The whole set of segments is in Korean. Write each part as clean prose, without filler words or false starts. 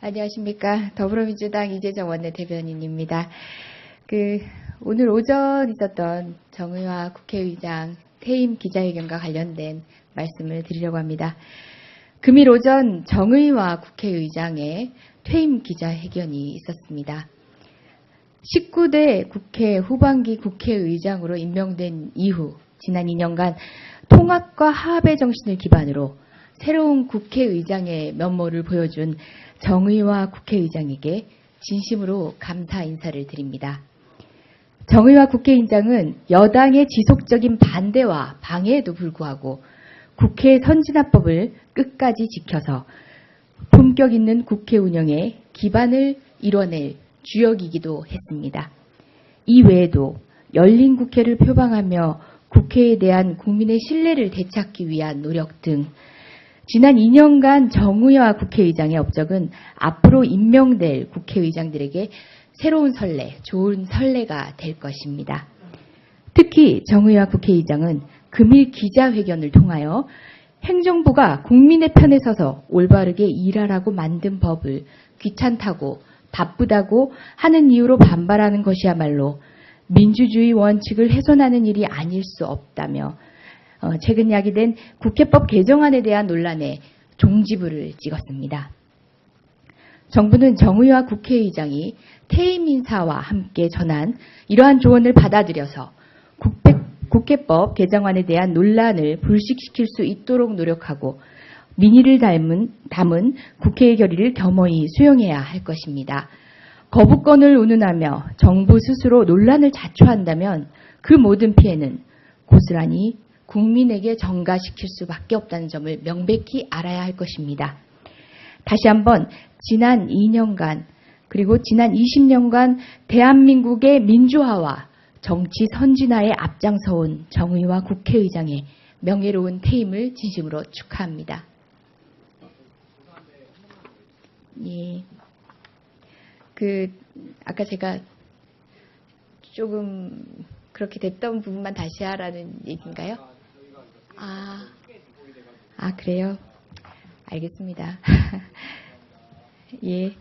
안녕하십니까. 더불어민주당 이재정 원내대변인입니다. 오늘 오전 있었던 정의화 국회의장 퇴임 기자회견과 관련된 말씀을 드리려고 합니다. 금일 오전 정의화 국회의장의 퇴임 기자회견이 있었습니다. 19대 국회 후반기 국회의장으로 임명된 이후 지난 2년간 통합과 화합의 정신을 기반으로 새로운 국회의장의 면모를 보여준 정의화 국회의장에게 진심으로 감사 인사를 드립니다. 정의화 국회의장은 여당의 지속적인 반대와 방해에도 불구하고 국회 선진화법을 끝까지 지켜서 품격 있는 국회 운영의 기반을 이뤄낼 주역이기도 했습니다. 이 외에도 열린 국회를 표방하며 국회에 대한 국민의 신뢰를 되찾기 위한 노력 등 지난 2년간 정의화 국회의장의 업적은 앞으로 임명될 국회의장들에게 새로운 설레, 좋은 설레가 될 것입니다. 특히 정의화 국회의장은 금일 기자회견을 통하여 행정부가 국민의 편에 서서 올바르게 일하라고 만든 법을 귀찮다고 바쁘다고 하는 이유로 반발하는 것이야말로 민주주의 원칙을 훼손하는 일이 아닐 수 없다며 최근 야기된 국회법 개정안에 대한 논란에 종지부를 찍었습니다. 정부는 정의화 국회의장이 퇴임 인사와 함께 전한 이러한 조언을 받아들여서 국회법 개정안에 대한 논란을 불식시킬 수 있도록 노력하고 민의를 담은 국회의 결의를 겸허히 수용해야 할 것입니다. 거부권을 운운하며 정부 스스로 논란을 자초한다면 그 모든 피해는 고스란히 국민에게 전가시킬 수밖에 없다는 점을 명백히 알아야 할 것입니다. 다시 한번 지난 2년간 그리고 지난 20년간 대한민국의 민주화와 정치 선진화에 앞장서온 정의화 국회의장의 명예로운 퇴임을 진심으로 축하합니다. 예. 아까 제가 조금 그렇게 됐던 부분만 다시 하라는 얘기인가요? 그래요? 알겠습니다. 예.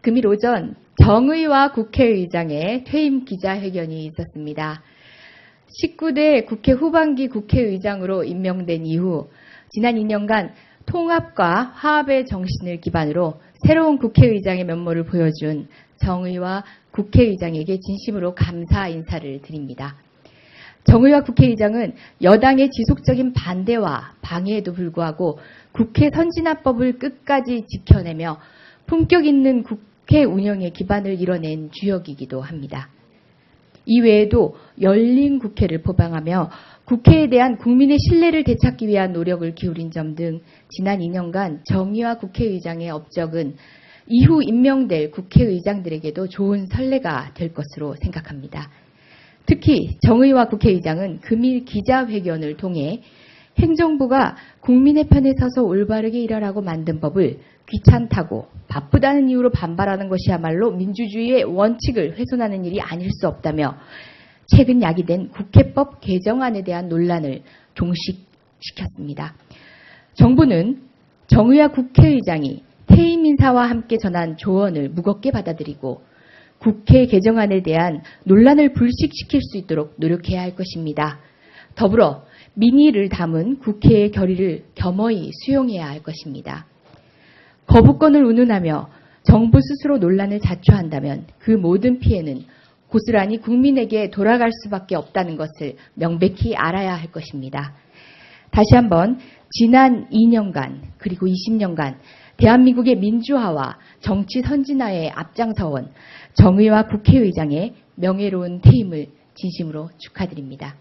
금일 오전 정의화 국회의장의 퇴임 기자회견이 있었습니다. 19대 국회 후반기 국회의장으로 임명된 이후 지난 2년간 통합과 화합의 정신을 기반으로 새로운 국회의장의 면모를 보여준 정의화 국회의장에게 진심으로 감사 인사를 드립니다. 정의화 국회의장은 여당의 지속적인 반대와 방해에도 불구하고 국회 선진화법을 끝까지 지켜내며 품격 있는 국회 운영의 기반을 이뤄낸 주역이기도 합니다. 이 외에도 열린 국회를 포방하며 국회에 대한 국민의 신뢰를 되찾기 위한 노력을 기울인 점 등 지난 2년간 정의화 국회의장의 업적은 이후 임명될 국회의장들에게도 좋은 선례가 될 것으로 생각합니다. 특히 정의화 국회의장은 금일 기자회견을 통해 행정부가 국민의 편에 서서 올바르게 일하라고 만든 법을 귀찮다고 바쁘다는 이유로 반발하는 것이야말로 민주주의의 원칙을 훼손하는 일이 아닐 수 없다며 최근 야기된 국회법 개정안에 대한 논란을 종식시켰습니다. 정부는 정의화 국회의장이 퇴임 인사와 함께 전한 조언을 무겁게 받아들이고 국회 개정안에 대한 논란을 불식시킬 수 있도록 노력해야 할 것입니다. 더불어 민의를 담은 국회의 결의를 겸허히 수용해야 할 것입니다. 거부권을 운운하며 정부 스스로 논란을 자초한다면 그 모든 피해는 고스란히 국민에게 돌아갈 수밖에 없다는 것을 명백히 알아야 할 것입니다. 다시 한번 지난 2년간 그리고 20년간 대한민국의 민주화와 정치 선진화에 앞장서온 정의화 국회의장의 명예로운 퇴임을 진심으로 축하드립니다.